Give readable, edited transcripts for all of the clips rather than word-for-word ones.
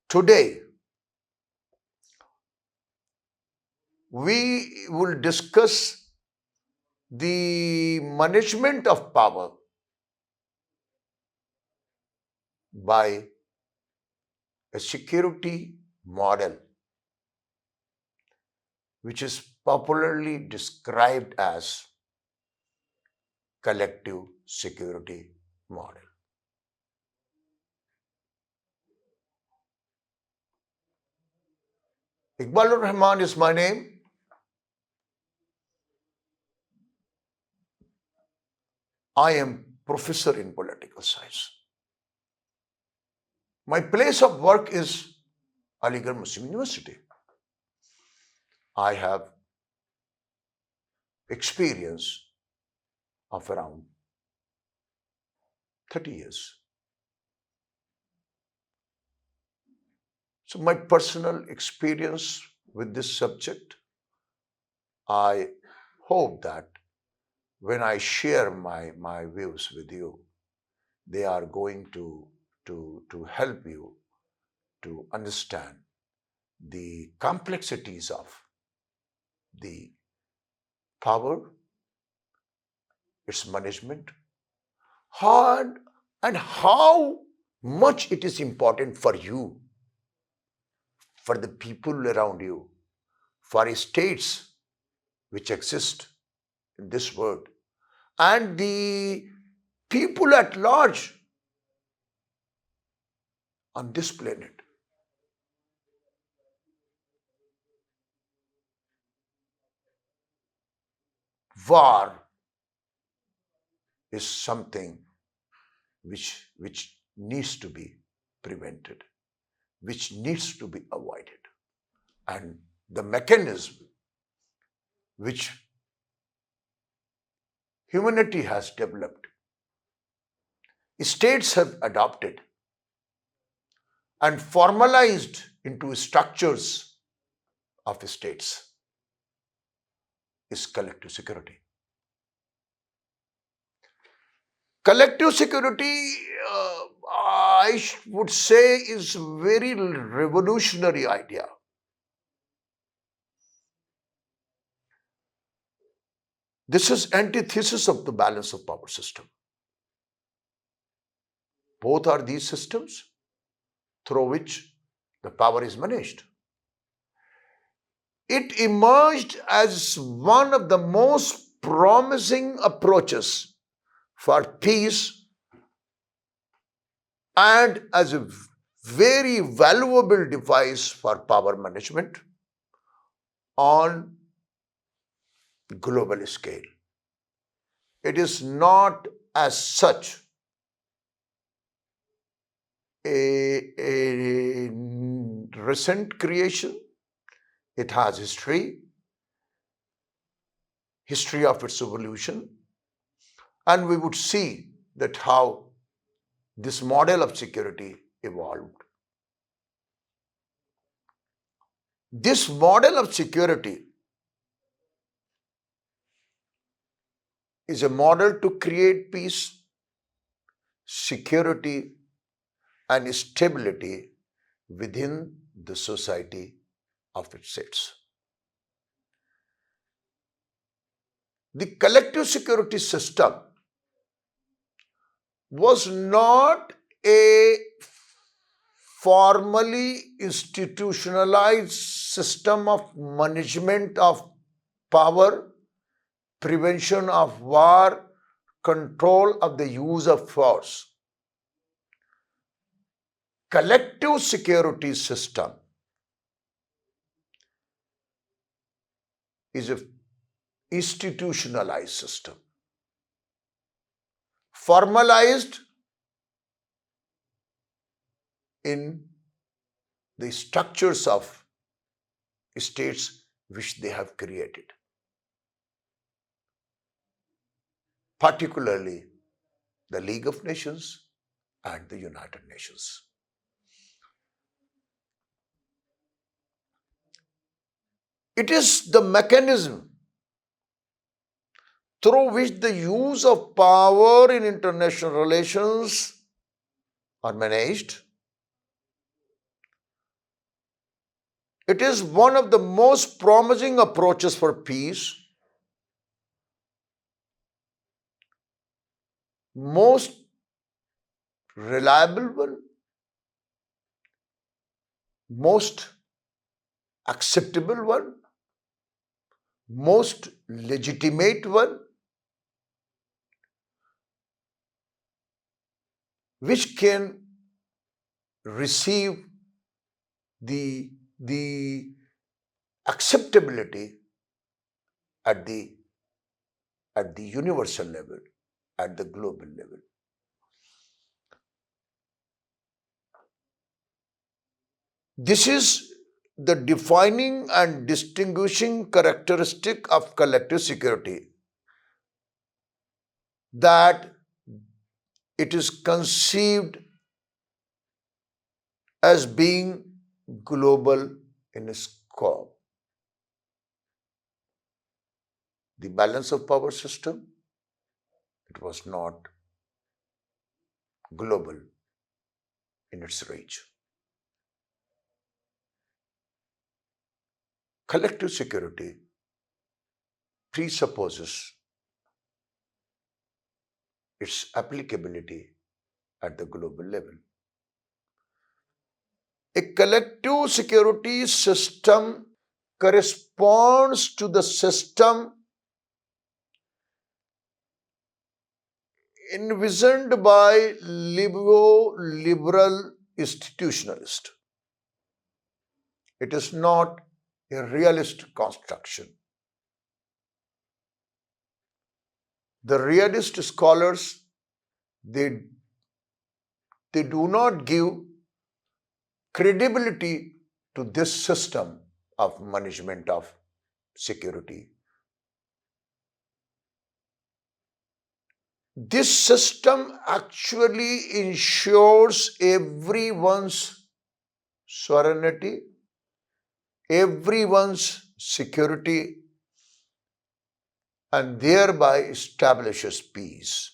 Today, we will discuss the management of power by a security model, which is popularly described as collective security model. Iqbalur Rahman is my name. I am professor in political science. My place of work is Aligarh Muslim University. I have experience of around 30 years. So my personal experience with this subject, I hope that when I share my views with you, they are going to help you to understand the complexities of the power, its management, hard, and how much it is important for you, for the people around you, for states which exist in this world, and the people at large on this planet. War is something which needs to be prevented, which needs to be avoided. And the mechanism which humanity has developed, states have adopted and formalized into structures of states is collective security. Collective security, I would say, is a very revolutionary idea. This is antithesis of the balance of power system. Both are these systems through which the power is managed. It emerged as one of the most promising approaches for peace and as a very valuable device for power management on global scale. It is not as such a recent creation. It has history of its evolution, and we would see that how this model of security evolved. This model of security is a model to create peace, security, and stability within the society of its states. The collective security system was not a formally institutionalized system of management of power, prevention of war, control of the use of force. Collective security system is an institutionalized system, formalized in the structures of states which they have created, particularly the League of Nations and the United Nations. It is the mechanism through which the use of power in international relations are managed, It is one of the most promising approaches for peace, most reliable one, most acceptable one, most legitimate one, which can receive the acceptability at the universal level, at the global level. This is the defining and distinguishing characteristic of collective security, that it is conceived as being global in scope. The balance of power system, it was not global in its reach. Collective security presupposes its applicability at the global level. A collective security system corresponds to the system envisioned by liberal institutionalists. It is not a realist construction. The realist scholars, they do not give credibility to this system of management of security. This system actually ensures everyone's sovereignty, everyone's security, and thereby establishes peace.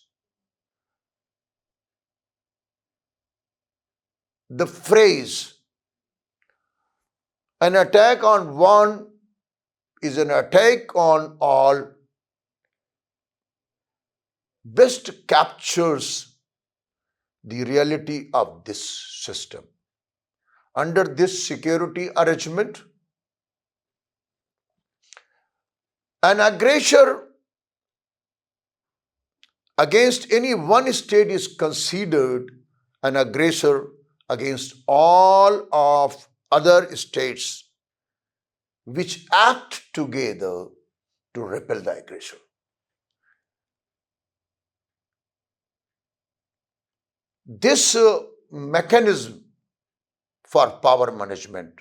The phrase, an attack on one is an attack on all, best captures the reality of this system. Under this security arrangement, an aggressor against any one state is considered an aggressor against all of other states which act together to repel the aggressor. This mechanism for power management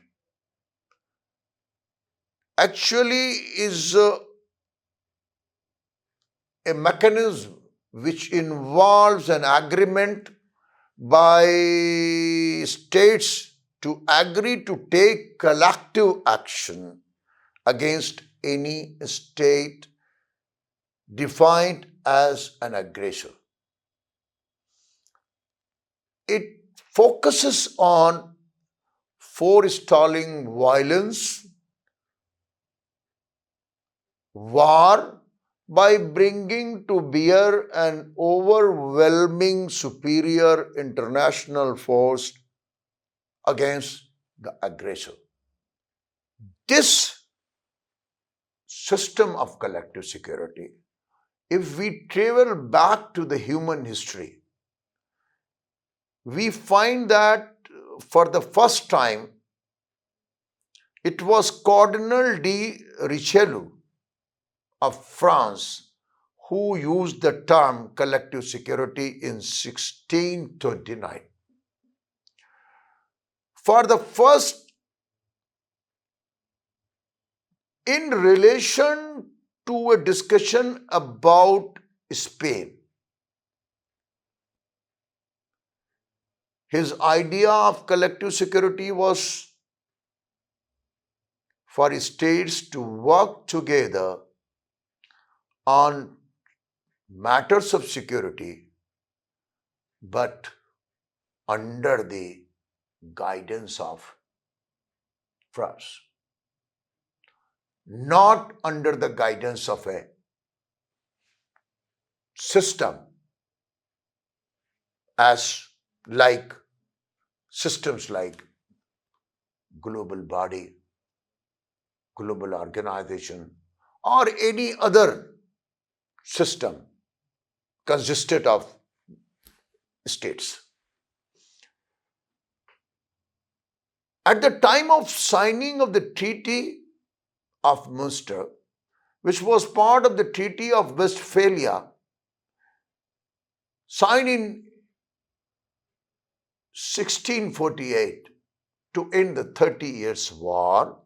actually is a mechanism which involves an agreement by states to agree to take collective action against any state defined as an aggressor. It focuses on forestalling violence, war, by bringing to bear an overwhelming superior international force against the aggressor. This system of collective security, if we travel back to the human history, we find that for the first time, it was Cardinal de Richelieu of France who used the term collective security in 1629. For the first, in relation to a discussion about Spain, his idea of collective security was for states to work together on matters of security, but under the guidance of France, not under the guidance of a system as like systems like global body, global organization, or any other system consisted of states. At the time of signing of the Treaty of Munster, which was part of the Treaty of Westphalia, signed in 1648 to end the 30 Years' War,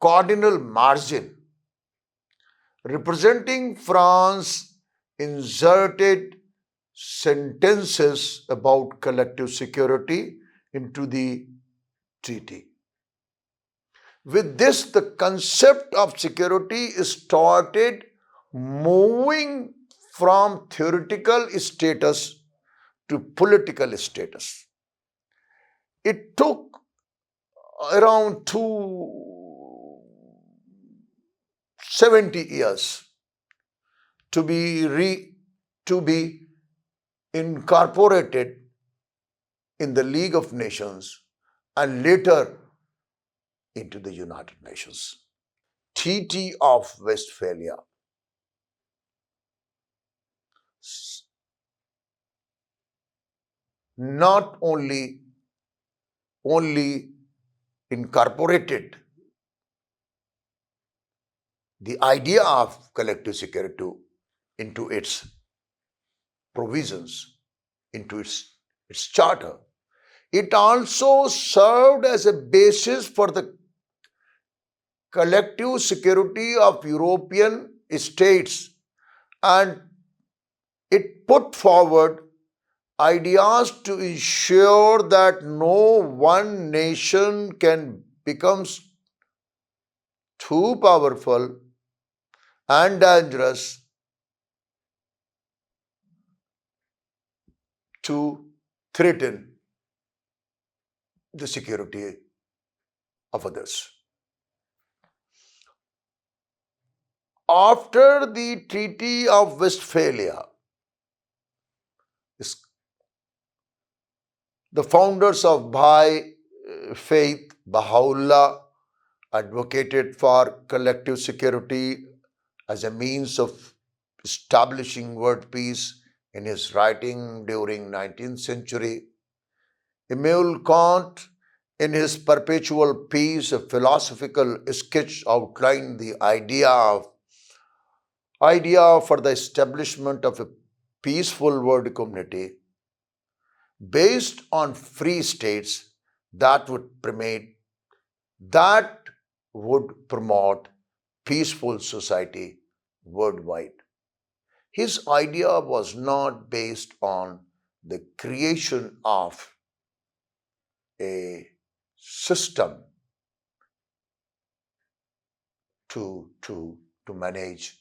Cardinal Mazarin, representing France, inserted sentences about collective security into the treaty. With this, the concept of security started moving from theoretical status to political status. It took around 270 years to be incorporated in the League of Nations and later into the United Nations. Treaty of Westphalia not only incorporated the idea of collective security into its provisions, into its charter, it also served as a basis for the collective security of European states, and it put forward ideas to ensure that no one nation can become too powerful and dangerous to threaten the security of others. After the Treaty of Westphalia, the founders of Baha'i faith, Baha'u'llah, advocated for collective security as a means of establishing world peace in his writing during 19th century. Immanuel Kant, in his Perpetual Peace, a philosophical sketch, outlined the idea for the establishment of a peaceful world community based on free states that would promote peaceful society worldwide. His idea was not based on the creation of a system to manage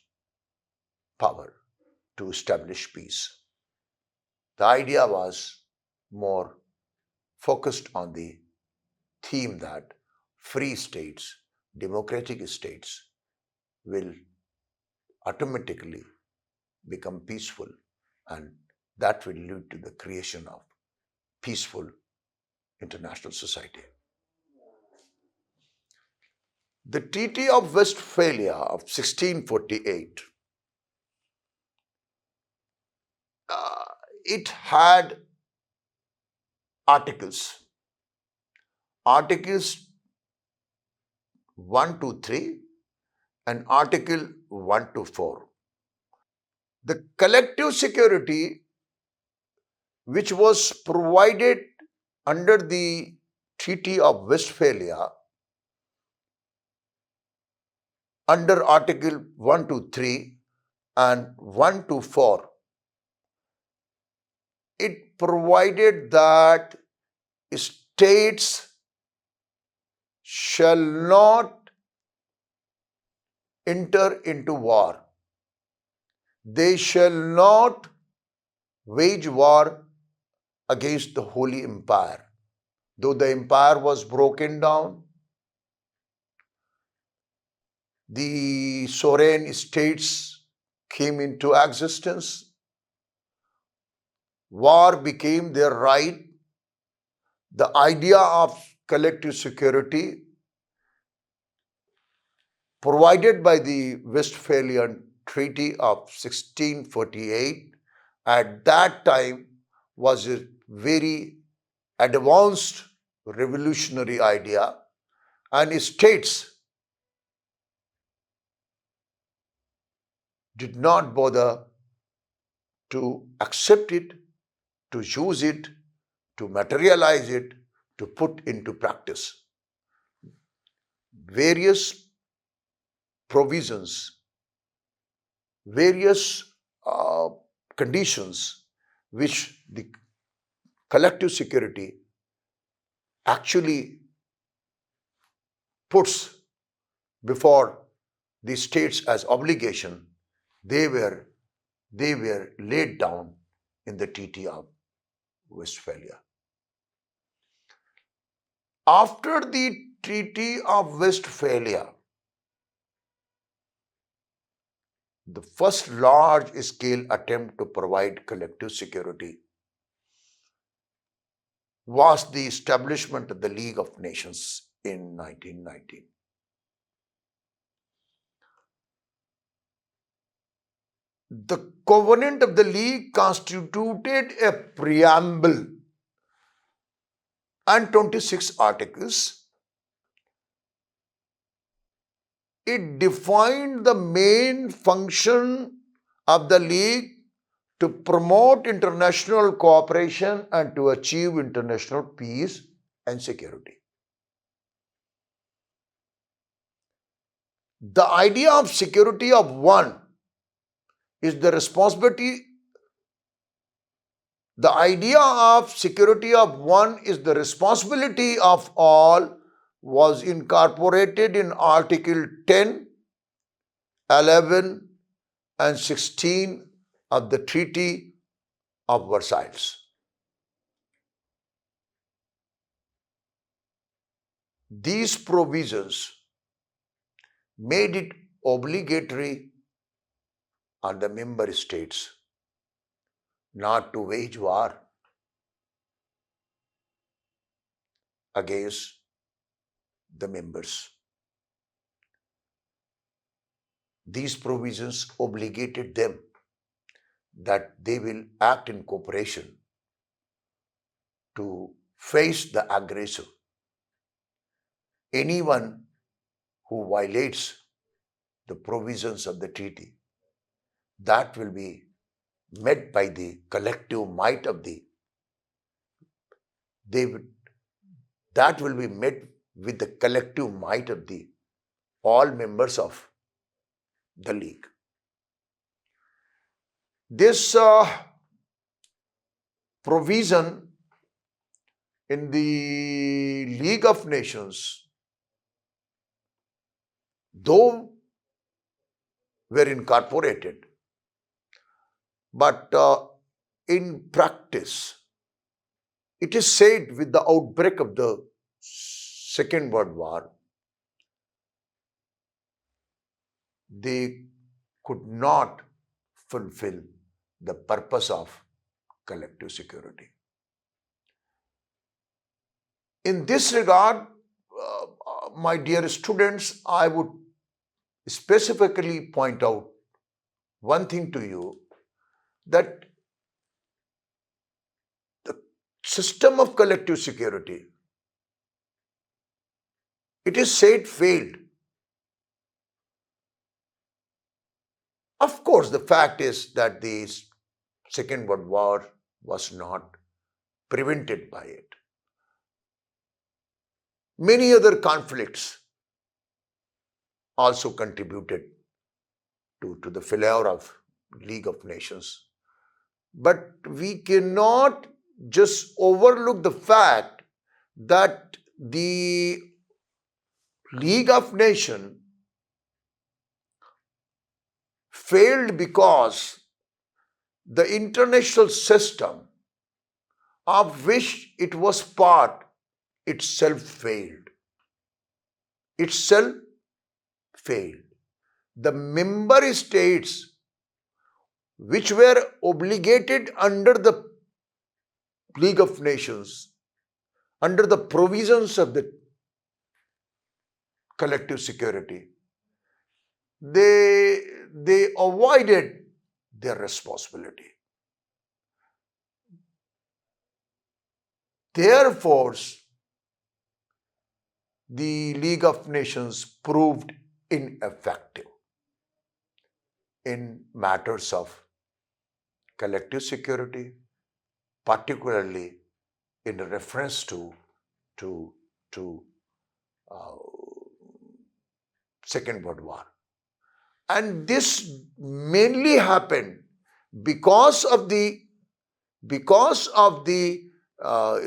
power, to establish peace. The idea was more focused on the theme that free states, democratic states will automatically become peaceful, and that will lead to the creation of peaceful international society. The Treaty of Westphalia of 1648, it had articles 1 to 3 and Article 1 to 4. The collective security which was provided under the Treaty of Westphalia under Article 1 to 3 and 1 to 4, it provided that states shall not enter into war. They shall not wage war against the Holy Empire. though the empire was broken down, the sovereign states came into existence, war became their right, the idea of collective security provided by the Westphalian Treaty of 1648 at that time was a very advanced revolutionary idea, and states did not bother to accept it, to use it, to materialize it, to put into practice. Various provisions, various conditions which the collective security actually puts before the states as obligation, they were laid down in the Treaty of Westphalia. After the Treaty of Westphalia, the first large-scale attempt to provide collective security was the establishment of the League of Nations in 1919. The covenant of the League constituted a preamble and 26 articles. It defined the main function of the League to promote international cooperation and to achieve international peace and security. The idea of security of one is the responsibility. The idea of security of one is the responsibility of all was incorporated in Article 10, 11, and 16 of the Treaty of Versailles. These provisions made it obligatory on the member states not to wage war against the members. These provisions obligated them that they will act in cooperation to face the aggressor. Anyone who violates the provisions of the treaty, that will be met by the collective might of that will be met with the collective might of all members of the League. This provision in the League of Nations, though were incorporated, but in practice, it is said with the outbreak of the Second World War, they could not fulfill the purpose of collective security. In this regard, my dear students, I would specifically point out one thing to you, that the system of collective security, it is said failed. Of course, the fact is that the Second World War was not prevented by it. Many other conflicts also contributed to the failure of League of Nations. But we cannot just overlook the fact that the League of Nations failed because the international system of which it was part itself failed. Itself failed. The member states which were obligated under the League of Nations, under the provisions of the collective security, they avoided their responsibility. Therefore, the League of Nations proved ineffective in matters of collective security, particularly in reference to uh, Second World War. And this mainly happened because of the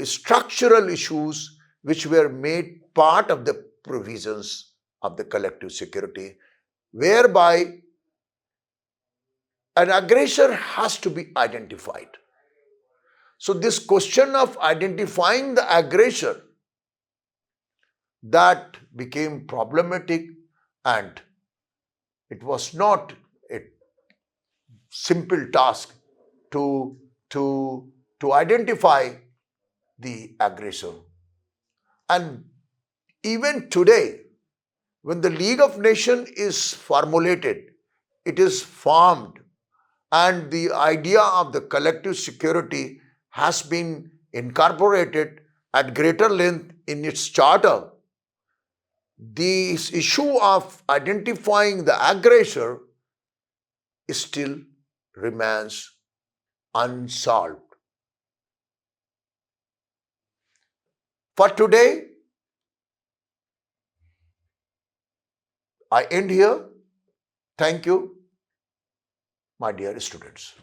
structural issues which were made part of the provisions of the collective security, whereby an aggressor has to be identified. So this question of identifying the aggressor, that became problematic, and it was not a simple task to identify the aggressor. And even today, when the League of Nations is formulated, it is formed, and the idea of the collective security has been incorporated at greater length in its charter, this issue of identifying the aggressor still remains unsolved. For today, I end here. Thank you, my dear students.